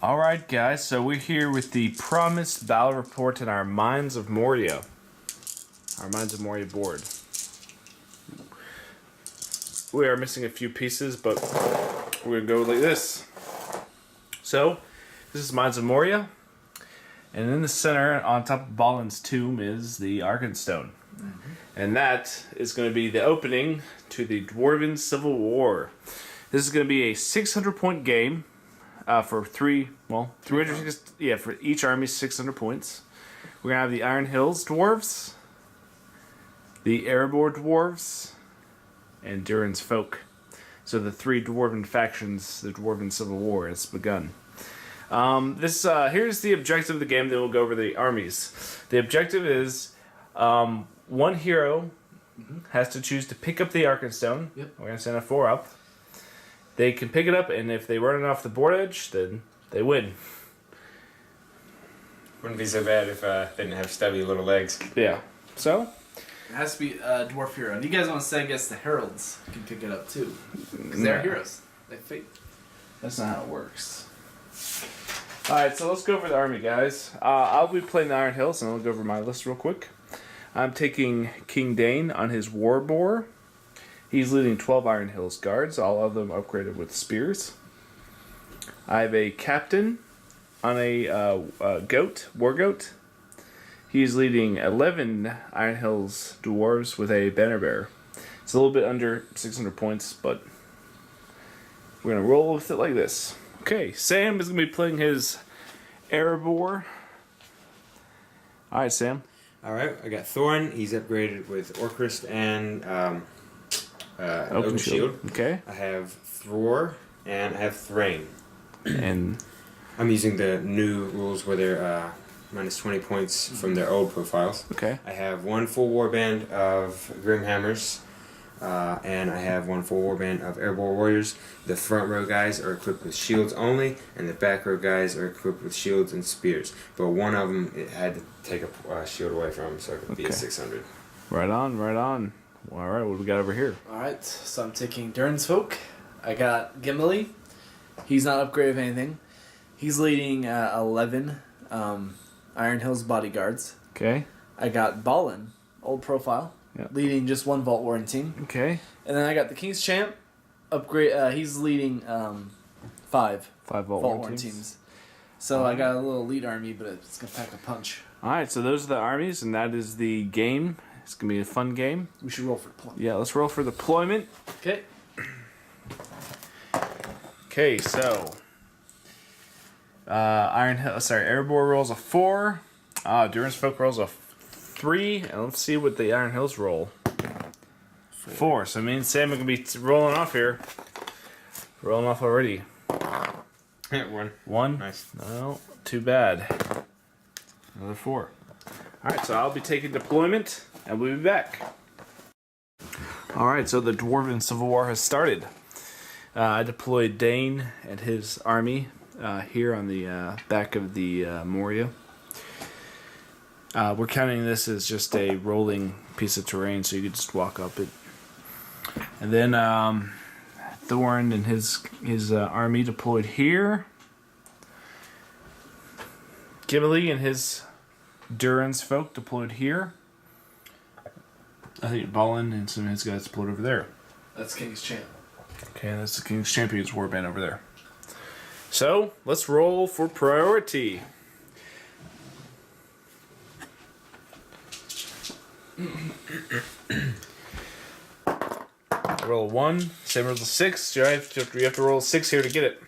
Alright guys, so we're here with the promised battle report in our Mines of Moria. Our Mines of Moria board. We are missing a few pieces, but we're going to go like this. So, this is Mines of Moria. And in the center, on top of Balin's tomb, is the arkenstone. And that is going to be the opening to the Dwarven Civil War. This is going to be a 600-point game. For for each army, 600 points. We're gonna have the Iron Hills dwarves, the Erebor dwarves, and Durin's folk. So the three dwarven factions, the Dwarven Civil War, has begun. Here's the objective of the game. Then we'll go over the armies. The objective is one hero has to choose to pick up the Arkenstone. Yep. We're gonna send a 4 up. They can pick it up, and if they run it off the board edge, then they win. Wouldn't be so bad if they didn't have stubby little legs. Yeah. So? It has to be a dwarf hero. And you guys want to say, I guess the heralds can pick it up too. Because they're heroes. They fight. That's not how it works. Alright, so let's go over the army, guys. I'll be playing the Iron Hills, and I'll go over my list real quick. I'm taking King Dane on his war boar. He's leading 12 Iron Hills guards, all of them upgraded with spears. I have a captain on a war goat. He's leading 11 Iron Hills dwarves with a banner bearer. It's a little bit under 600 points, but we're going to roll with it like this. Okay, Sam is going to be playing his Erebor. Alright, Sam. Alright, I got Thorin. He's upgraded with Orcrist and Oaken Shield. Okay. I have Thror and I have Thrain. And I'm using the new rules where they're minus 20 points from their old profiles. okay. I have one full warband of Grimhammers, and I have one full warband of Erebor Warriors. The front row guys are equipped with shields only, and the back row guys are equipped with shields and spears. But one of them had to take a shield away from him, so it could be a 600. Right on, right on. Alright, what do we got over here? Alright, so I'm taking Durin's folk. I got Gimli. He's not upgraded with anything. He's leading 11 Iron Hills bodyguards. Okay. I got Balin, old profile, leading just one Vault Warren team. Okay. And then I got the King's Champ. He's leading 5 Vault Warren teams. So I got a little elite army, but it's going to pack a punch. Alright, so those are the armies, and that is the game. It's going to be a fun game. We should roll for deployment. Yeah, let's roll for deployment. Okay. Okay, so Erebor rolls a 4. Durin's folk rolls a 3, and let's see what the Iron Hills roll. 4. So me and Sam are gonna be rolling off here. Rolling off already. One. 1. Nice. No, too bad. Another 4. Alright, so I'll be taking deployment, and we'll be back. Alright, so the Dwarven Civil War has started. I deployed Dane and his army here on the back of the Moria. We're counting this as just a rolling piece of terrain, so you could just walk up it. And then Thorin and his army deployed here. Gimli and his Durin's folk deployed here. I think Balin and some of his guys deployed over there. That's King's Champ. Okay, that's the King's Champion's warband over there. So, let's roll for priority. Roll 1. Sam rolls a 6. You have to roll a 6 here to get it.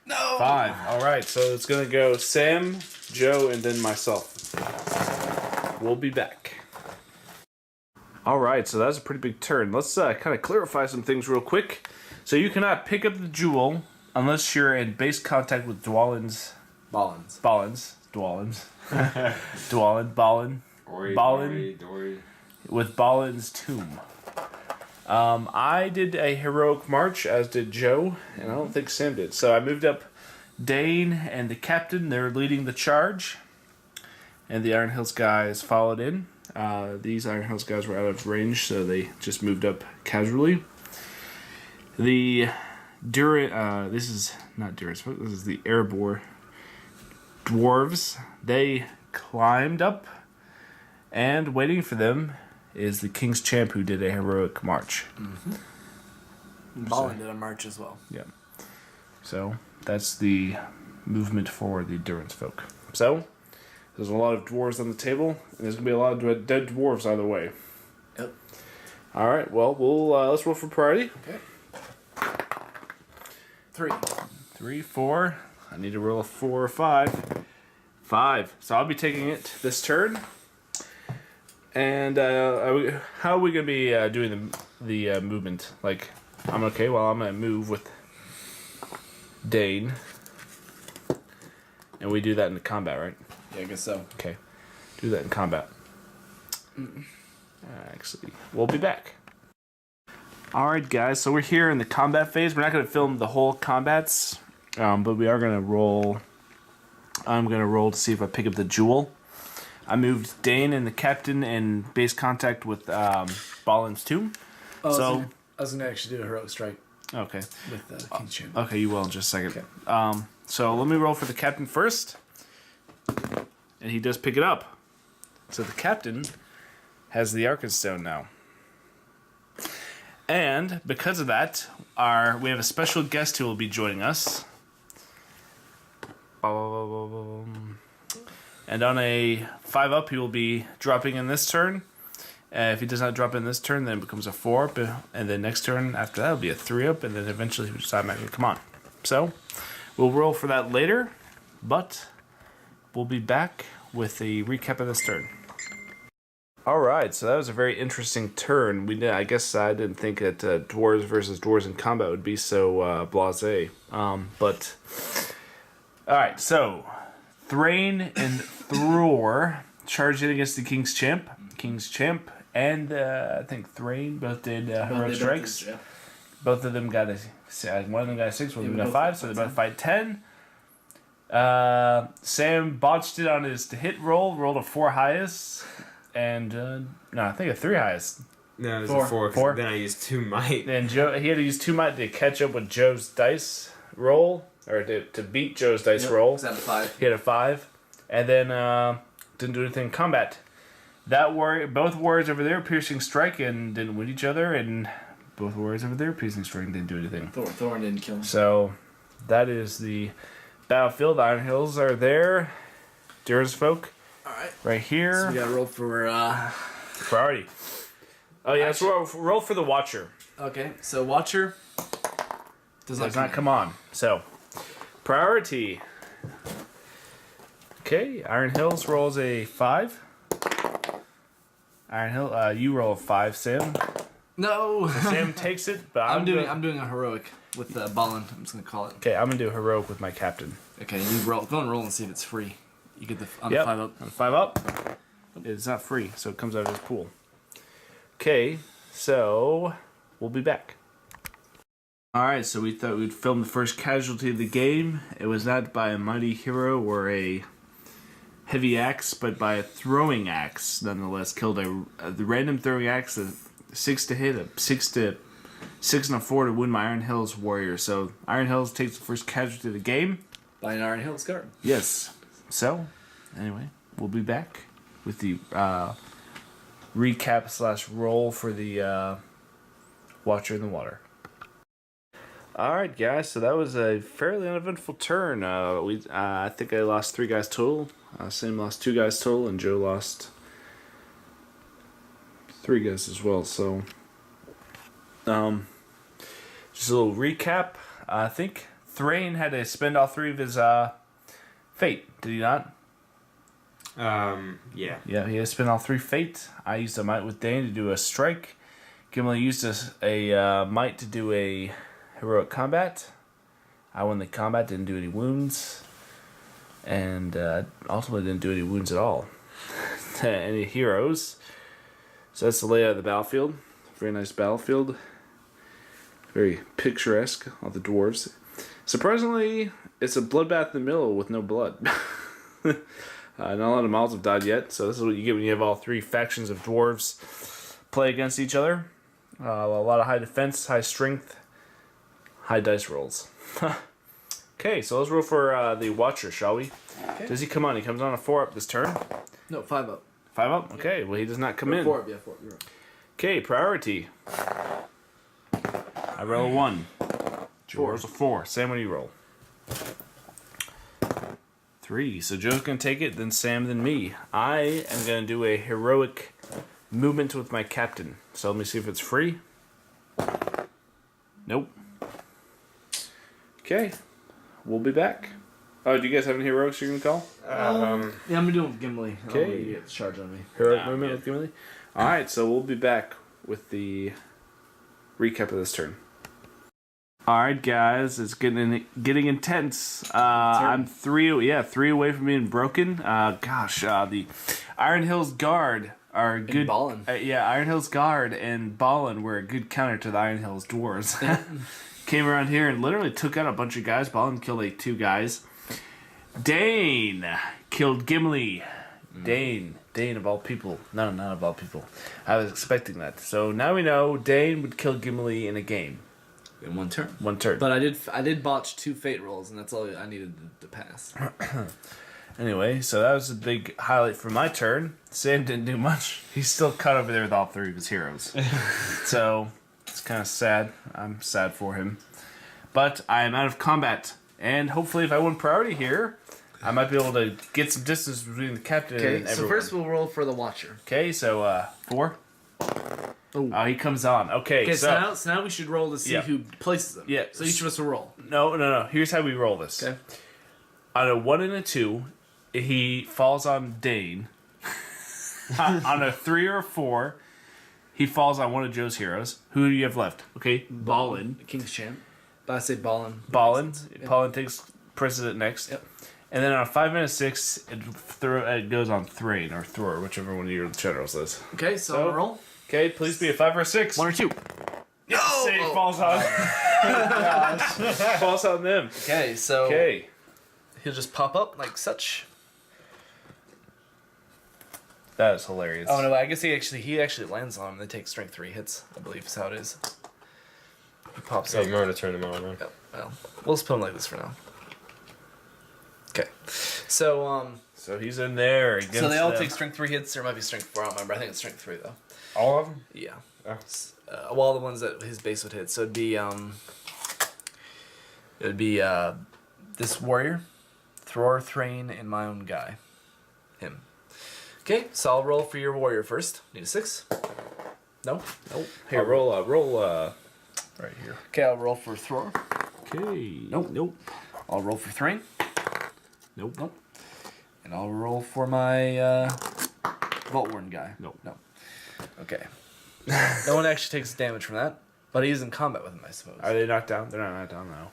No! 5. Alright, so it's going to go Sam, Joe, and then myself. We'll be back. Alright, so that's a pretty big turn. Let's kind of clarify some things real quick. So you cannot pick up the jewel unless you're in base contact with Balin. With Balin's tomb. I did a heroic march, as did Joe, and I don't think Sam did. So I moved up Dane and the captain. They're leading the charge. And the Iron Hills guys followed in. These Iron Hills guys were out of range, so they just moved up casually. The this is not Durin's Folk, this is the Erebor dwarves. They climbed up, and waiting for them is the King's Champ, who did a heroic march. Ballin did a march as well. Yeah. So that's the movement for the Durin's Folk. So there's a lot of dwarves on the table, and there's gonna be a lot of dead dwarves either way. Yep. All right. Well, let's roll for priority. Okay. 3, 4. I need to roll a 4 or 5. 5. So I'll be taking it this turn. And how are we gonna be doing the movement? Like, I'm gonna move with Dane, and we do that in the combat, right? Yeah, I guess so. Okay, do that in combat. Actually, we'll be back. Alright guys, so we're here in the combat phase. We're not going to film the whole combats, but we are going to roll. I'm going to roll to see if I pick up the jewel. I moved Dane and the captain in base contact with Ballin's tomb. Oh, so I was going to actually do a heroic strike okay, with King's Champ. okay, you will in just a second. Okay. So let me roll for the captain first, and he does pick it up. So the captain has the arkenstone now. And because of that, we have a special guest who will be joining us. And on a 5-up, he will be dropping in this turn. If he does not drop in this turn, then it becomes a 4-up. And then next turn after that will be a 3-up. And then eventually he will just automatically come on. So we'll roll for that later. But we'll be back with a recap of this turn. Alright, so that was a very interesting turn. I guess I didn't think that dwarves versus dwarves in combat would be so blasé. But alright, so Thrain and Thror charged in against the King's Champ. King's Champ and I think Thrain both did heroic strikes. Yeah. Both of them got one of them got a 6, one of them got a 5, so they both fight 10. Sam botched it on his hit roll, rolled a 4 highest. And no, I think a 3 highest. No, it was a 4. 4. Then I used 2 might. And Joe, he had to use 2 might to catch up with Joe's dice roll, or to beat Joe's dice roll. Is that a 5? He had a 5, and then didn't do anything in combat. Both warriors over there piercing strike and didn't win each other, and both warriors over there piercing strike and didn't do anything. Thorn didn't kill him. So that is the battlefield. Iron Hills are there. Durin's Folk. Alright. Right here. So we gotta roll for Priority. Oh yeah, let's roll for the Watcher. Okay, so Watcher does not come on. So, priority. Okay, Iron Hills rolls a 5. Iron Hill, you roll a 5, Sam. No. Sam takes it, but I'm doing a heroic with Ballin. I'm just gonna call it. Okay, I'm gonna do a heroic with my captain. Okay, you roll. Go and roll and see if it's free. You get the on Yep. the 5-up. On 5-up, it's not free, so it comes out of his pool. Okay, so we'll be back. Alright, so we thought we'd film the first casualty of the game. It was not by a mighty hero or a heavy axe, but by a throwing axe, nonetheless. Killed the random throwing axe, a 6 to hit, a 6 and a 4 to win my Iron Hills warrior. So Iron Hills takes the first casualty of the game. By an Iron Hills guard. Yes. So, anyway, we'll be back with the recap / roll for the Watcher in the Water. Alright guys, so that was a fairly uneventful turn. I think I lost 3 guys total. Sam lost 2 guys total, and Joe lost 3 guys as well. So, just a little recap. I think Thrain had to spend all 3 of his fate, did he not? Yeah. Yeah, he had to spend all 3 fate. I used a might with Dane to do a strike. Gimli used a might to do a heroic combat. I won the combat, didn't do any wounds. And ultimately didn't do any wounds at all. Any heroes. So that's the layout of the battlefield. Very nice battlefield. Very picturesque, all the dwarves. Surprisingly, it's a bloodbath in the middle with no blood. Not a lot of mouths have died yet, so this is what you get when you have all 3 factions of dwarves play against each other. A lot of high defense, high strength, high dice rolls. Okay, so let's roll for the Watcher, shall we? Okay. Does he come on? He comes on a 4 up this turn. No, 5 up. 5 up? Okay, well, he does not come in. 4 up, yeah, 4 up. You're right. Okay, priority. I roll a 1. Joe rolls a 4. Sam, what do you roll? 3. So Joe's going to take it, then Sam, then me. I am going to do a heroic movement with my captain. So let me see if it's free. Nope. Okay. We'll be back. Oh, do you guys have any heroics you're going to call? Yeah, I'm gonna do it with Gimli. Okay. He gets charge on me. Heroic movement with Gimli? Alright, so we'll be back with the recap of this turn. Alright, guys, it's getting intense. I'm 3 away from being broken. The Iron Hills Guard are good. Ballin. Iron Hills Guard and Ballin were a good counter to the Iron Hills Dwarves. Came around here and literally took out a bunch of guys. Ballin killed like 2 guys. Dane killed Gimli. Dane of all people. No, not of all people. I was expecting that. So now we know Dane would kill Gimli in a game. In 1 turn. 1 turn. But I did botch 2 fate rolls, and that's all I needed to pass. Anyway, so that was a big highlight for my turn. Sam didn't do much. He's still cut over there with all 3 of his heroes. So it's kind of sad. I'm sad for him. But I am out of combat. And hopefully if I win priority here, I might be able to get some distance between the captain and everyone. So first we'll roll for the Watcher. Okay, so 4. Oh, he comes on. Okay, so now we should roll to see who places them. Yeah. So each of us will roll. No. Here's how we roll this. Okay. On a 1 and a 2, he falls on Dane. On a 3 or a 4, he falls on one of Joe's heroes. Who do you have left? Okay, Ballin. King's Champ. But I say Ballin. Ballin. Yeah. Ballin takes precedent next. Yep. And then on a 5 and a 6, it goes on Thrain or Thor, whichever one of your generals is. Okay, so roll. Okay, please be a 5 or a 6. 1 or 2. Yes, it falls on. Falls on them. Okay, so Okay. he'll just pop up like such. That is hilarious. Oh no, I guess he actually lands on them. They take strength 3 hits, I believe is how it is. He pops So up. remember to turn them on. Yep, well, we'll just put him like this for now. Okay, so So he's in there. so they all take strength 3 hits. There might be strength 4. I don't remember. I think it's strength 3 though. All of them? Yeah. Oh. All the ones that his base would hit. So it'd be this warrior, Thror, Thrain, and my own guy, him. Okay, so I'll roll for your warrior first. Need a 6. No. Nope. Here, roll right here. Okay, I'll roll for Thror. Okay. Nope. I'll roll for Thrain. Nope. And I'll roll for my Vault Warden guy. Nope. No. Okay. No one actually takes damage from that, but he's in combat with him, I suppose. Are they knocked down? They're not knocked down now.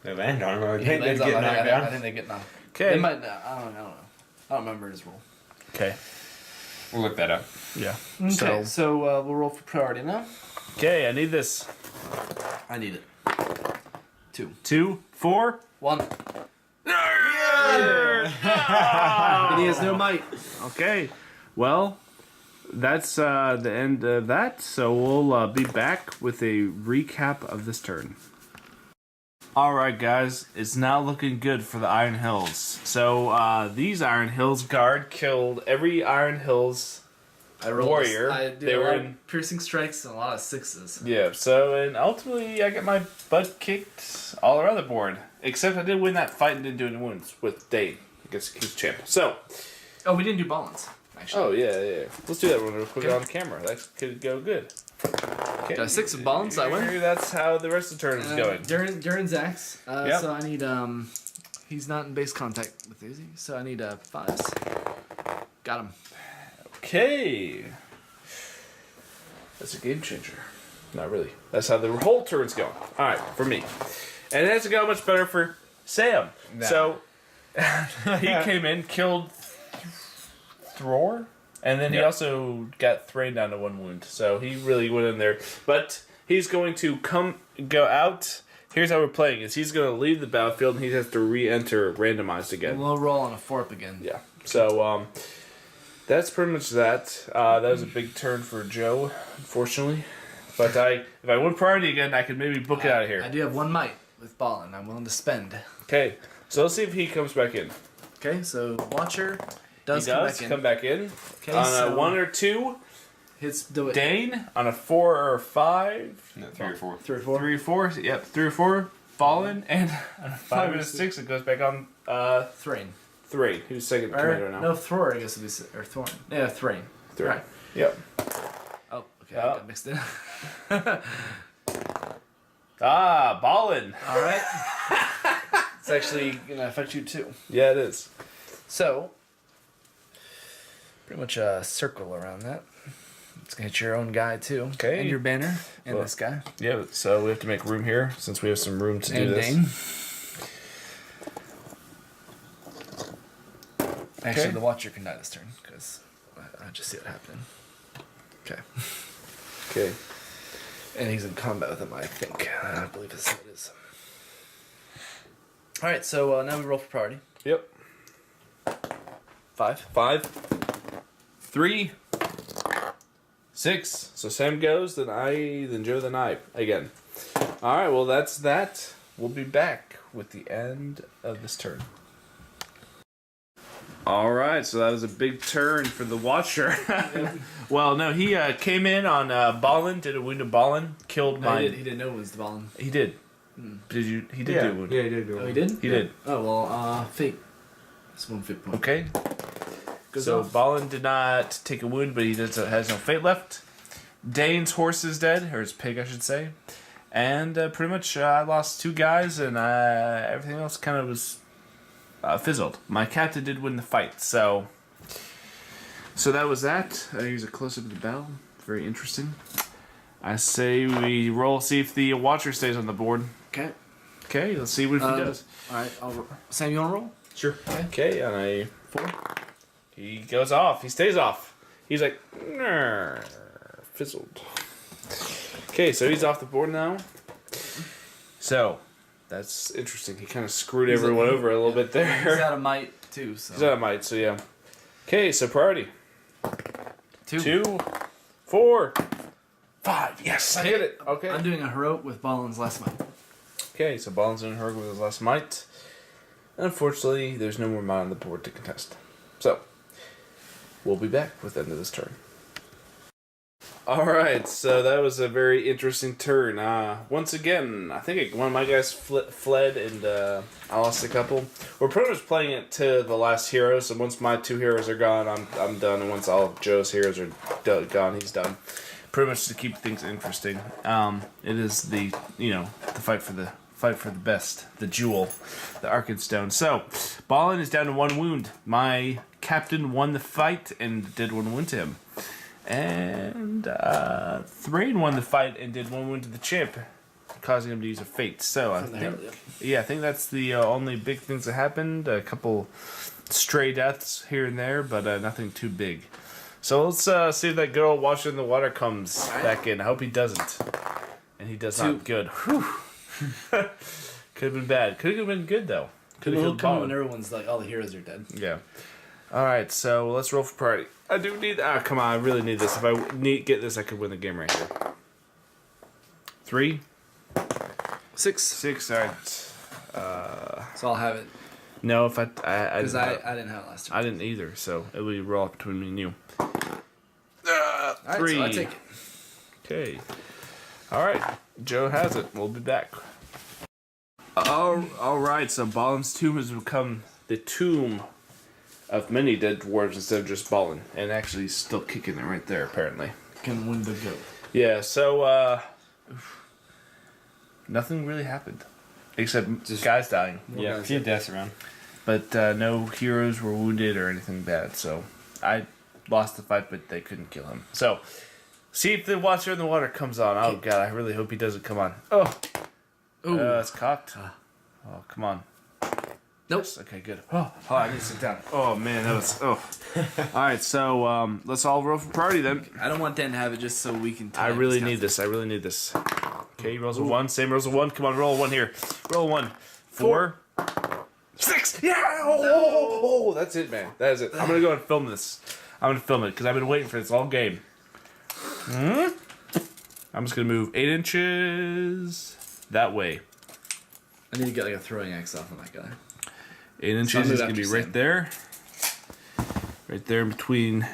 They land on them. He lands on, I think they get knocked. Okay. They might. I don't know. I don't remember his roll. Okay. We'll look that up. Yeah. Okay, so we'll roll for priority now. Okay, I need this. I need it. 2. 2, 4. 1. And he has no might. Okay. Well, that's the end of that. So we'll be back with a recap of this turn. Alright guys, it's now looking good for the Iron Hills. So these Iron Hills Guard killed every Iron Hills warrior. I did They a were lot in. of piercing strikes and a lot of 6s. Yeah, so and ultimately I got my butt kicked all around the board. Except I did win that fight and didn't do any wounds with Dane against King's Champ. So Oh, we didn't do Ballins, actually. yeah. Let's do that one real quick on camera. That could go good. Okay. Got a 6 of Ballins, I win. That's how the rest of the turn is going. Durin's axe. Yep. So I need he's not in base contact with Izzy, so I need 5s. Got him. Okay. That's a game changer. Not really. That's how the whole turn's going. Alright, for me. And it hasn't got much better for Sam. No. So, he came in, killed Thror, and then he also got Thrain down to 1 wound. So he really went in there. But he's going to go out. Here's how we're playing. Is he's going to leave the battlefield and he has to re-enter randomized again. We'll roll on a 4 up again. Yeah. So, that's pretty much that. That was a big turn for Joe, unfortunately. But if I win priority again, I could maybe book it out of here. I do have one might with Ballin. I'm willing to spend. Okay, so let's see if he comes back in. Okay, so Watcher does, come back in. Okay, On so a 1 or 2, hits do it. Dane. On a 4 or 5. No, 3 or 4. 3 or 4. 3 or 4. Yep, 3 or 4. Ballin. And on a 5 and a 6, it goes back on Thrain. 3. Who's second commander now? No, Thror, I guess it would be. Or Thorn. Yeah, Thrain. 3. Right. Yep. Oh, okay. Oh. I got mixed in. Ballin. Alright. It's actually going to affect you too. Yeah, it is. So, pretty much a circle around that. It's going to hit your own guy too. Okay. And your banner. And Well, this guy. Yeah, so we have to make room here since we have some room to do And this. Dane. Actually, Okay. the Watcher can die this turn because I just see it happening. Okay. Okay. And he's in combat with him, I think. I believe that's what it is. Alright, so now we roll for priority. Yep. 5. 5. 3. 6. So Sam goes, then Joe, then I again. Alright, well that's that. We'll be back with the end of this turn. Alright, so that was a big turn for the Watcher. Well, no, he came in on Ballin, did a wound to Ballin, killed No, my... he didn't know it was the Ballin. He did. Did you? He did do a wound. Yeah, he did do Oh, he it. did? He did. Oh, well, fate. That's 1 fate point. Okay. Goes So off. Ballin did not take a wound, but he has no fate left. Dane's horse is dead, or his pig, I should say. And pretty much I lost 2 guys, and everything else kind of was fizzled. My captain did win the fight, so that was that. Here's a close-up of the battle. Very interesting. I say we roll, see if the Watcher stays on the board. Okay. Okay, let's see what he does. Alright, Sam, you want to roll? Sure. Okay, on a 4. He goes off. He stays off. He's like, "Nah," fizzled. Okay, so he's off the board now. So, that's interesting. He kind of screwed everyone over a little bit there. He's out of might, too, so. He's out of might, so yeah. Okay, so priority. 2. 2, 4, 5. Yes, I hit it. Okay. I'm doing a heroic with Ballin's last might. Okay, so Ballin's in her with his last might. Unfortunately, there's no more might on the board to contest. So, we'll be back with the end of this turn. Alright, so that was a very interesting turn. Once again, I think one of my guys fled and I lost a couple. We're pretty much playing it to the last hero, so once my 2 heroes are gone, I'm done, and once all of Joe's heroes are gone, he's done. Pretty much to keep things interesting. It is the fight for the best, the jewel, the arkenstone. So, Ballin is down to 1 wound. My captain won the fight and did 1 wound to him. And Thrain won the fight and did 1 wound to the champ, causing him to use a fate. So I think that's the only big things that happened. A couple stray deaths here and there, but nothing too big. So let's see if that good old Watcher in the Water comes back in. I hope he doesn't. And he does not. Good. Whew. Could have been bad. Could have been good though. Could have killed come Ballin. when everyone's like, all the heroes are dead. Yeah. Alright, so let's roll for priority. I do need... come on, I really need this. If I get this, I could win the game right here. 3. 6. 6, alright. So I'll have it. No, if I Because I didn't have it last time. I didn't either, so it will be roll up between me and you. Alright, 3. so I take it. Okay. Alright, Joe has it. We'll be back. Alright, so Ballin's tomb has become the tomb of many dead dwarves instead of just Ballin. And actually he's still kicking it right there, apparently. Can win the goat. Yeah, so, nothing really happened. Except just guys dying. Yeah, a few deaths around. But no heroes were wounded or anything bad, so I lost the fight, but they couldn't kill him. So, see if the Watcher in the Water comes on. Oh, God, I really hope he doesn't come on. Oh! It's cocked. Oh, come on. Nope. Yes, okay, good. Oh, I need to sit down. Oh, man, that was... Oh. Alright, so let's all roll for priority then. I don't want Dan to have it just so we can... I really need this. Okay, he rolls a 1. Sam rolls a 1. Come on, roll a 1 here. Roll a 1. 4. 6. Yeah! Oh, that's it, man. That is it. I'm going to go and film this. I'm going to film it because I've been waiting for this all game. Alright, I'm just gonna move 8 inches that way. I need to get like a throwing axe off on that guy. 8 inches is gonna be right there. Right there in between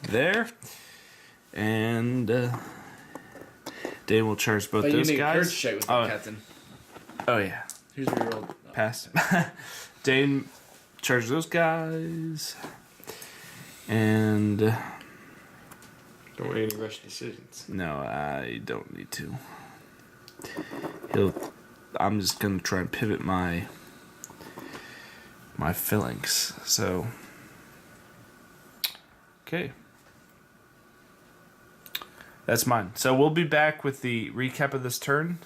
there. And Dane will charge both those guys. Courage check with the captain. Oh yeah. Here's where you rolled. Pass. Dane charges those guys. And Don't make any rush decisions. no, I don't need to. I'm just gonna try and pivot my phalanx. So okay. That's mine. So we'll be back with the recap of this turn.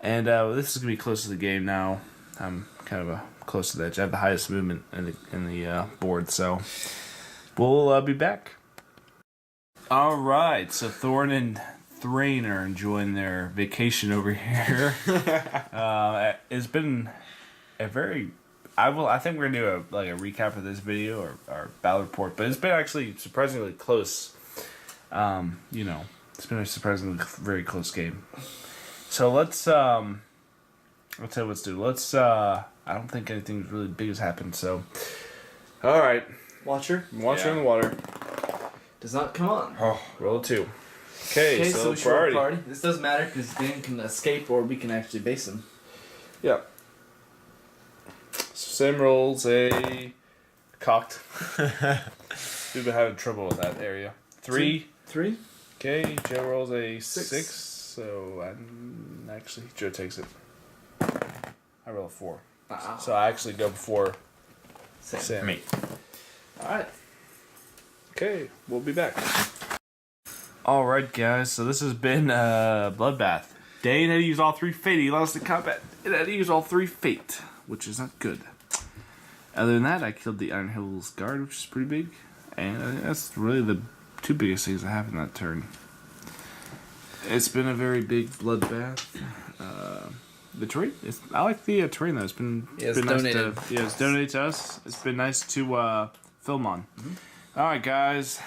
And this is going to be close to the game now. I'm kind of close to the edge. I have the highest movement in the board. So we'll be back. All right. So Thorn and Thrain are enjoying their vacation over here. It's been a very... I think we're going to do a recap of this video or battle report. But it's been actually surprisingly close. It's been a surprisingly very close game. So let's tell you what let's do. I don't think anything really big has happened, so alright. Watcher In the water. does not come on. Oh, roll a 2. Okay, so we should roll priority. party. This doesn't matter because Dan can escape or we can actually base him. Yep. So Sam rolls a cocked. We've been having trouble with that area. 3. 3. Okay, Joe rolls a 6. 6, so actually Joe takes it. I roll a 4. So I actually go before Sam. Me. Alright. Okay, we'll be back. Alright guys, so this has been Bloodbath. Dane had to use all 3 fate. He lost the combat. It had to use all 3 fate, which is not good. Other than that, I killed the Iron Hills guard, which is pretty big. And I think that's really the 2 biggest things I have in that turn. It's been a very big bloodbath. The terrain, I like the terrain though. It's been donated. Nice it's donated to us. It's been nice to film on. Mm-hmm. All right, guys.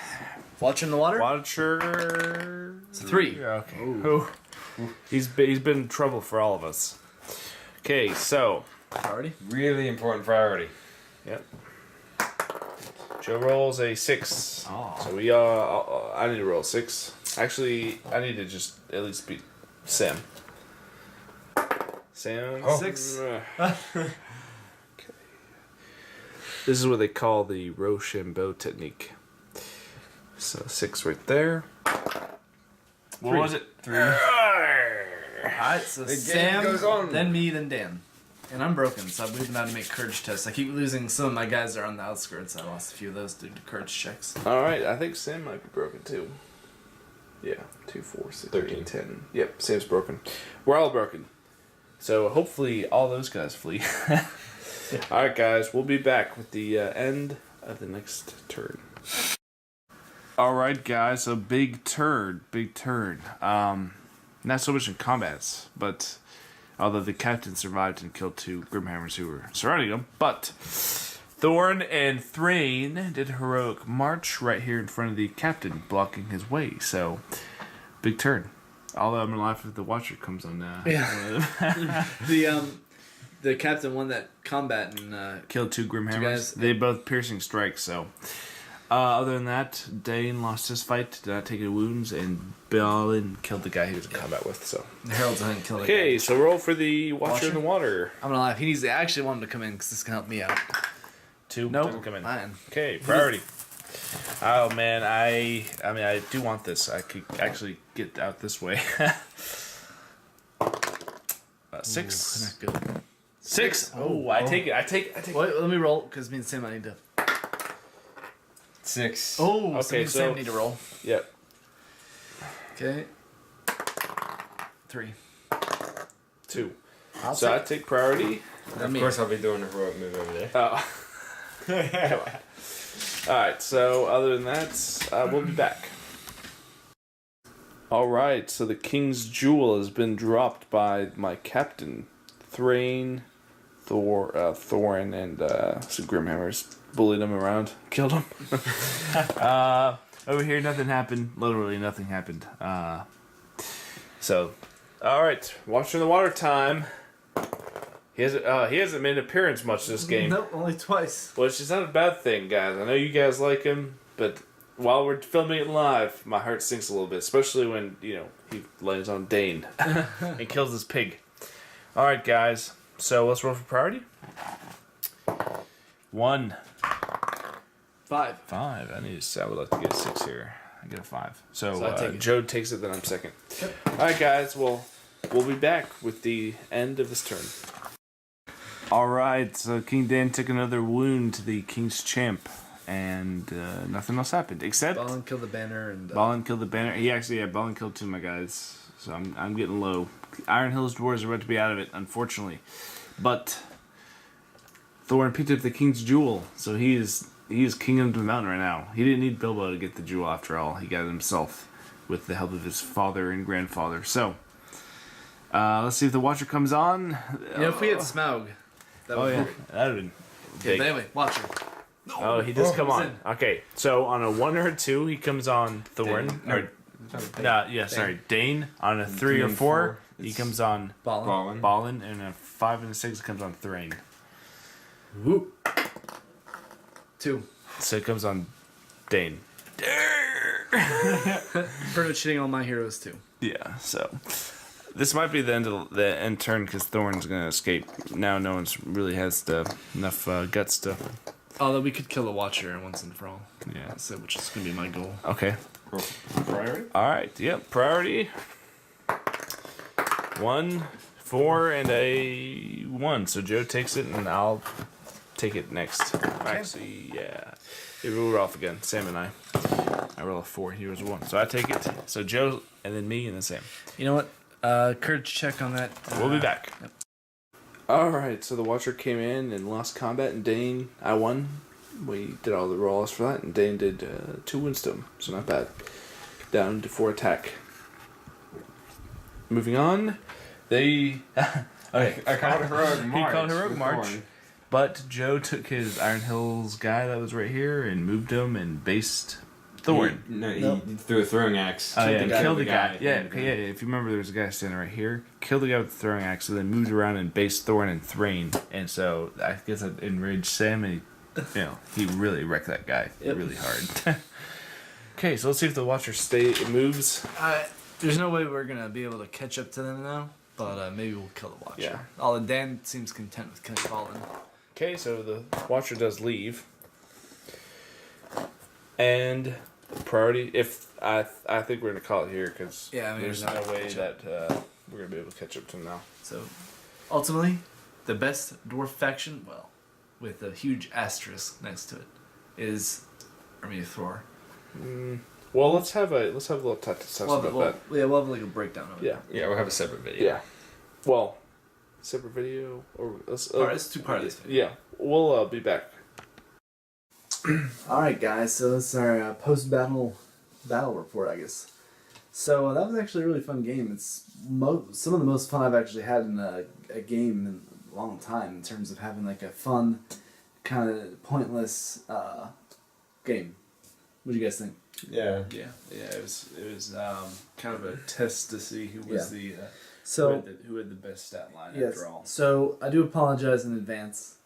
Watcher in the water. Watcher. It's a 3. Yeah, okay. Ooh. He's been in trouble for all of us. Okay, so Priority. Really important priority. yep. Joe rolls a 6. Oh. So we I need to roll 6. Actually, I need to just at least beat Sam. Sam 6. Okay. This is what they call the Rochambeau technique. So 6 right there. What 3. was it? 3. Alright, so The game Sam, goes on. then me, then Dan. And I'm broken, so I've been out to make courage tests. I keep losing some of my guys that are on the outskirts. I lost a few of those due to courage checks. Alright, I think Sam might be broken too. Yeah, 2, 4, 6, 13. 8, 10. Yep, Sam's broken. We're all broken. So hopefully all those guys flee. Alright guys, we'll be back with the end of the next turn. Alright guys, so big turn. Not so much in combats, but although the captain survived and killed 2 Grimhammers who were surrounding him, but Thorn and Thrain did a heroic march right here in front of the captain, blocking his way. So, big turn. Although I'm gonna laugh if the Watcher comes on now. Yeah. The captain won that combat and Killed 2 Grimhammers. guys- They both piercing strikes. So, other than that, Dane lost his fight, did not take any wounds, and Balin killed the guy he was in combat with. So, the Herald's ahead and killed it. okay, so roll for the Watcher in the water. I'm gonna laugh. He needs to actually want him to come in because this can help me out. 2 Nope. doesn't come in. Fine. Okay, priority. Oh man, I mean I do want this. I could actually get out this way. 6. Ooh, not good. 6. Oh, I take it. I take. Wait, let me roll because me and Sam I need to. 6. Oh, so Okay, me and so- Sam need to roll. Yep. Okay. 3. 2. I'll So I take. take priority. Of course, I'll be doing a heroic move over there. Oh. All right. So other than that, we'll be back. All right. So the King's Jewel has been dropped by my captain, Thrain, Thorin, and some Grimhammers. Bullied him around, killed him. Over here, nothing happened. Literally, nothing happened. So, all right, watching the water time. He hasn't made an appearance much this game. Nope, only twice. Which is not a bad thing, guys. I know you guys like him, but while we're filming it live, my heart sinks a little bit, especially when, you know, he lands on Dane and kills his pig. Alright, guys. So let's roll for priority. 1. 5. 5. I would like to get a 6 here. I get a 5. So I take it. Joe takes it, then I'm second. Yep. Alright, guys. Well, we'll be back with the end of this turn. Alright, so King Dan took another wound to the King's Champ, and nothing else happened, except... Balin killed the banner, and... Balin killed the banner. Balin killed 2 of my guys, so I'm getting low. Iron Hills Dwarves are about to be out of it, unfortunately. But Thorin picked up the King's Jewel, so he is king of the mountain right now. He didn't need Bilbo to get the jewel after all. He got it himself with the help of his father and grandfather. So, let's see if the Watcher comes on. You know, if we had Smaug... That would that would have been big. But anyway, Watcher. Oh, he does come he's on. in. Okay, so on a 1 or a 2, he comes on Thorin. Dane. On a 3 or 4, he comes on Balin. Balin, and a 5 and a 6 comes on Thrain. Whoop. 2. So it comes on Dane. Pretty much hitting all my heroes too. Yeah, so this might be the end turn because Thorin's gonna escape. Now no one's really has enough guts to. Although we could kill the Watcher once and for all. Yeah. So, which is gonna be my goal. Okay. Priority? All right. Yep. Priority. 1, 4, and a 1. So Joe takes it, and I'll take it next. Actually, yeah. We roll off again. Sam and I. I roll a 4. He rolls a 1. So I take it. So Joe, and then me, and then Sam. You know what? Courage check on that. We'll be back. Yep. Alright, so the Watcher came in and lost combat, and Dane, I won. We did all the rolls for that, and Dane did 2 windstone, so not bad. Down to 4 attack. Moving on, they... okay. I called heroic march. He called heroic with march, Thorin. but Joe took his Iron Hills guy that was right here and moved him and based Thorin. He threw a throwing axe. Oh yeah, and killed the guy. Yeah, and- if you remember, there was a guy standing right here. Killed the guy with the throwing axe, and then moved around and based Thorin and Thrain. And so I guess that enraged Sam, and he really wrecked that guy really hard. Okay, so let's see if the Watcher moves. There's no way we're gonna be able to catch up to them now, but maybe we'll kill the Watcher. Yeah. Although Dan seems content with killing Balin. Okay, so the Watcher does leave, and priority. If I think we're gonna call it here because there's no way that we're gonna be able to catch up to him now. So, ultimately, the best dwarf faction, well, with a huge asterisk next to it, is Army of Thor. Well, let's have a little discussion about that. We'll have like a breakdown of it. Yeah. Yeah, we'll have a separate video. Yeah. Well, separate video or let's. It's 2 parts of this video. Yeah, we'll be back. Alright guys, so this is our post-battle report, I guess. So that was actually a really fun game. It's some of the most fun I've actually had in a game in a long time in terms of having like a fun, kind of pointless game. What do you guys think? Yeah. Yeah. It was kind of a test to see who was who had the best stat line after all. So I do apologize in advance.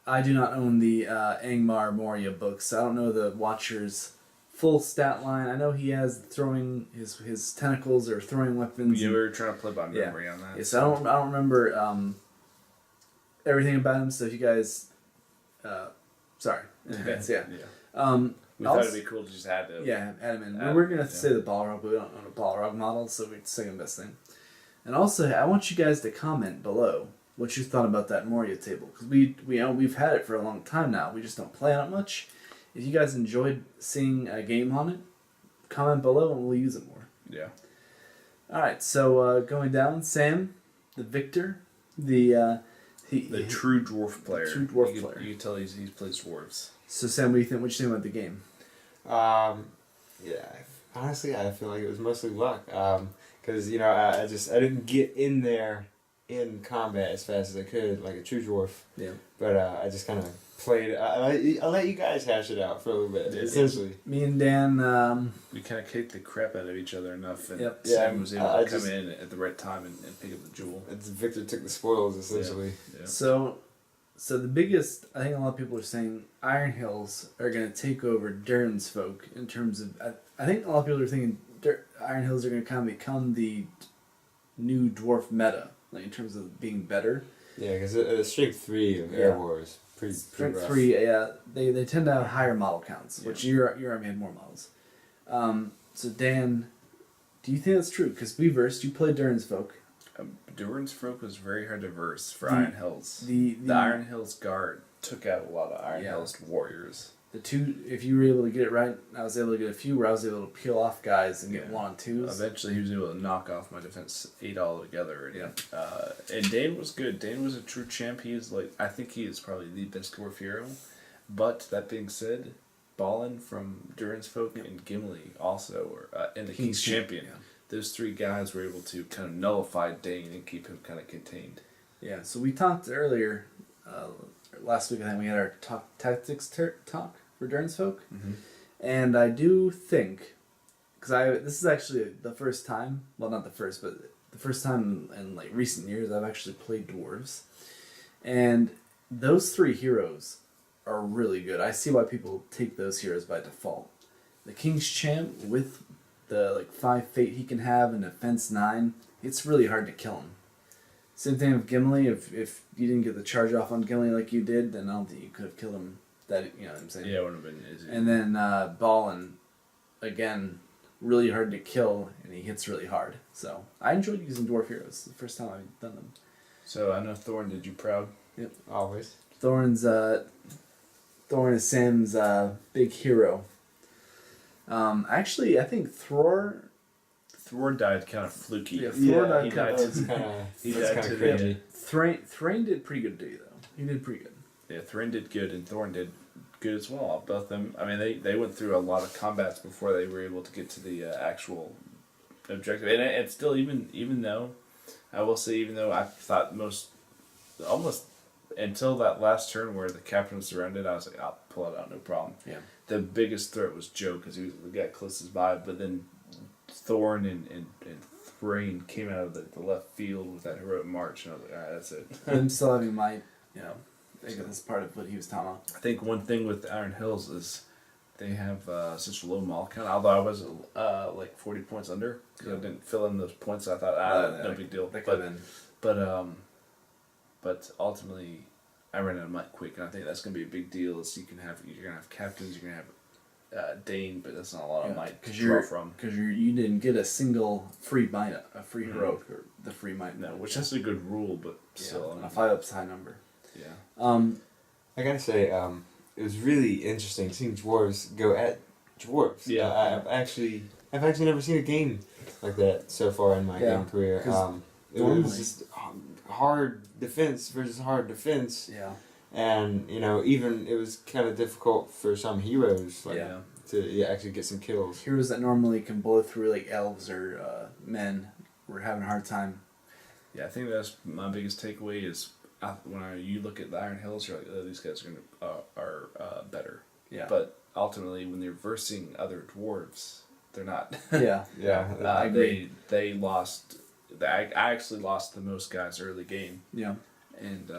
I do not own the Angmar Moria books. So I don't know the Watcher's full stat line. I know he has throwing his tentacles or throwing weapons. Yeah, we were trying to play by memory on that. Yeah, so I don't remember everything about him. So if you guys, sorry in advance. Yeah. We thought it'd be cool to just add him. Yeah, add him in. We're gonna say the Balrog, but we don't own a Balrog model, so it's the second best thing. And also, I want you guys to comment below what you thought about that Moria table, because we've had it for a long time now. We just don't play on it much. If you guys enjoyed seeing a game on it, comment below and we'll use it more. Yeah. All right, so going down, Sam, the victor, the true dwarf player. True dwarf player. You can tell he plays dwarves. So Sam, what do you think? What you think about the game? Yeah. Honestly, I feel like it was mostly luck. Because I didn't get in there in combat as fast as I could, like a true dwarf. Yeah. But I just kind of played. I'll let you guys hash it out for a little bit. Essentially, Me and Dan. We kind of kicked the crap out of each other enough, and Yep. Sam was able I to come just- in at the right time and pick up the jewel. it's Victor took the spoils essentially. Yeah. So the biggest, I think a lot of people are saying Iron Hills are going to take over Durin's folk in terms of, I think a lot of people are thinking Iron Hills are going to kind of become the new dwarf meta, like in terms of being better. Yeah, because strength 3 of Air War is pretty Strength rough. 3, yeah, they tend to have higher model counts, which your army had more models. So Dan, do you think that's true? Because we versed, you played Durin's folk. Durin's folk was very hard to verse for Iron Hills. The Iron Hills Guard took out a lot of Iron Yeah. Hills warriors. The two, if you were able to get it right, I was able to get a few where I was able to peel off guys and get 1-on-2s. Eventually, he was able to knock off my defense 8 altogether. And Dane was good. Dane was a true champ. He is I think he is probably the best dwarf hero. But that being said, Balin from Durin's Folk and Gimli also were in the King's Champion. Yeah. Those 3 guys were able to kind of nullify Dane and keep him kind of contained. Yeah, so we talked earlier, last week I think we had our tactics talk for Durin's Folk. Mm-hmm. And I do think, because this is actually the first time, well not the first, but the first time in like recent years I've actually played dwarves. And those 3 heroes are really good. I see why people take those heroes by default. The King's Champ with the 5 fate he can have and defense 9, it's really hard to kill him. Same thing with Gimli. If you didn't get the charge off on Gimli like you did, then I don't think you could have killed him. That, you know what I'm saying? Yeah, it would have been easy. And then Balin, again, really hard to kill, and he hits really hard. So I enjoyed using dwarf heroes the first time I've done them. So I know Thorn did you proud. Yep. Always. Thorn is Sam's big hero. Actually, I think Thror died kind of fluky. Yeah, Thor died he kind died. of- He That's died kind to of the crazy. Thrain did pretty good today, though. He did pretty good. Yeah, Thrain did good and Thorn did good as well. Both of them. I mean, they went through a lot of combats before they were able to get to the actual objective. And it's still even though I will say I thought almost until that last turn where the captain was surrounded, I was like, I'll pull it out, no problem. Yeah. The biggest threat was Joe because he was the guy closest by, but then Thorn and Thrain came out of the left field with that heroic march, and I was like, all right, that's it. Him still having might, I think that's part of what he was talking about. I think one thing with Iron Hills is they have such a low model count. Although I was 40 points under because I didn't fill in those points. I thought no big deal. That could have been. But ultimately, I ran out of might quick, and I think that's going to be a big deal. Is you're gonna have captains, you're gonna have Dane, but that's not a lot of might to draw from. Because you didn't get a single free might, a free heroic, or the free might. No, which is a good rule, but still, a 5-up's high number. Yeah. I gotta say, it was really interesting seeing dwarves go at dwarves. Yeah. I've actually never seen a game like that so far in my game career. It was just hard defense versus hard defense. Yeah. And even it was kind of difficult for some heroes to actually get some kills. Heroes that normally can blow through like elves or men were having a hard time. Yeah, I think that's my biggest takeaway is when you look at the Iron Hills, you're like, oh, these guys are better. Yeah. But ultimately, when they're versing other dwarves, they're not. Yeah. Yeah. I agree. They lost. I actually lost the most guys early game, Yeah. and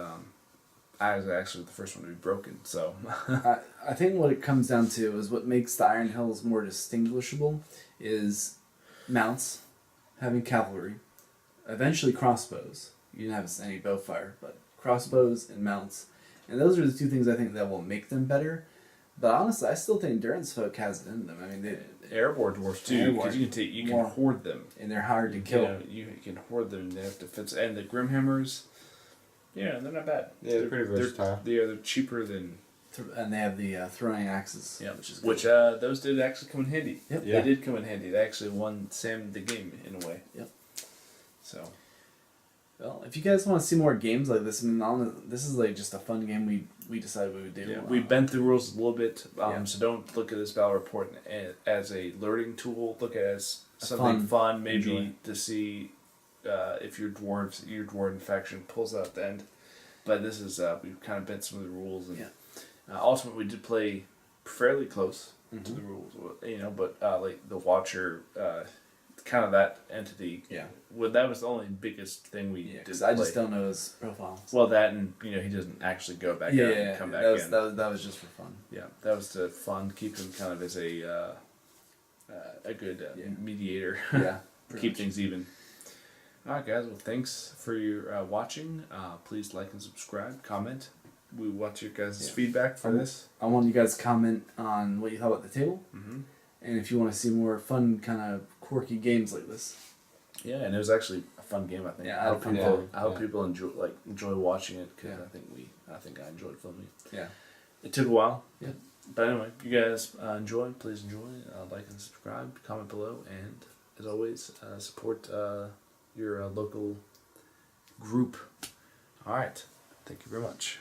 I was actually the first one to be broken. So I think what it comes down to is what makes the Iron Hills more distinguishable is mounts, having cavalry, eventually crossbows. You didn't have any bow fire, but crossbows and mounts. And those are the 2 things I think that will make them better. But honestly, I still think Durin's folk has it in them. I mean, airborne dwarves too, because you can hoard them, and they're hard to kill. You can hoard them. And they have defense, and the Grimhammers. Yeah, they're not bad. Yeah, they're pretty versatile. They're cheaper than. And they have the throwing axes. Yeah, which is those did actually come in handy. Yep. They did come in handy. They actually won Sam the game in a way. Yep. So. Well, if you guys want to see more games like this, I mean, this is like just a fun game we decided we would do. Yeah, we've been through rules a little bit, Yeah. so don't look at this battle report as a learning tool. Look at it as something fun, maybe Enjoy. to see if your dwarven faction pulls out at the end. But this is we've kind of bent some of the rules and Ultimately, we did play fairly close to Mm-hmm. the rules, but like the Watcher, kind of that entity. Yeah. Well, that was the only biggest thing we Yeah, did. because I just play. don't know his profile. Well, that and he doesn't actually go back out and come back that was, in. That was just for fun. Yeah, that was to fun. Keep him kind of as a good mediator. Yeah. Keep things even. All right, guys. Well, thanks for your watching. Please like and subscribe. Comment. We want your guys' feedback for this. I want you guys to comment on what you thought about the table, and if you want to see more fun, kind of quirky games like this. Yeah, and it was actually a fun game. I think. Yeah, I hope people. I hope yeah. people enjoy watching it because Yeah. I think I enjoyed filming. Yeah. It took a while. Yeah. But anyway, you guys enjoy. Please enjoy. Like and subscribe. Comment below, and as always, support your local group. All right. Thank you very much.